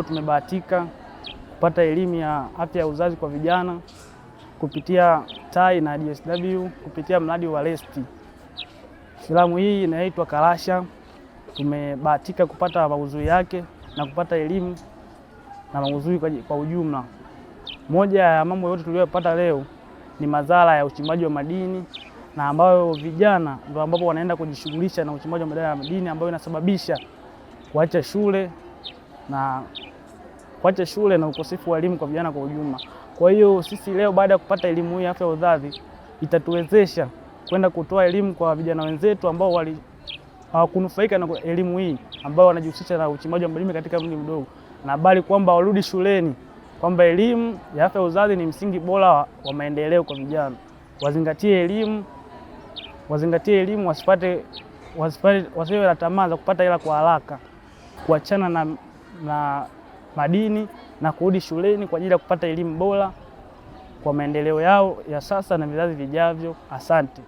Tumebahatika kupata elimu ya afya ya uzazi kwa vijana kupitia TAI na DSW kupitia mradi wa REST. Filamu hii inaitwa Karasha. Tumebahatika kupata maudhui yake na kupata elimu na maudhui kwa ujumla. Moja ya mambo yote tuliyopata leo ni madhara ya uchimbaji wa madini, na ambayo vijana ndio ambapo wanaenda kujishughulisha na uchimbaji wa madini, ambayo inasababisha kuacha shule na ukosefu wa elimu kwa vijana kwa ujumla. Kwa hiyo sisi leo baada ya kupata elimu hii afya ya uzazi itatuwezesha kwenda kutoa elimu kwa vijana wenzetu ambao hawakunufaika na elimu hii, ambao wanajihusisha na uchimbaji wa madini katika umri mdogo, na bali kwamba warudi shuleni, kwamba elimu ya afya ya uzazi ni msingi bora wa maendeleo kwa vijana. Wazingatie elimu, wasiwe na tamaa za kupata hela kwa haraka, kuachana na madini na kurudi shuleni kwa ajili ya kupata elimu bora kwa maendeleo yao ya sasa na vizazi vijavyo. Asante.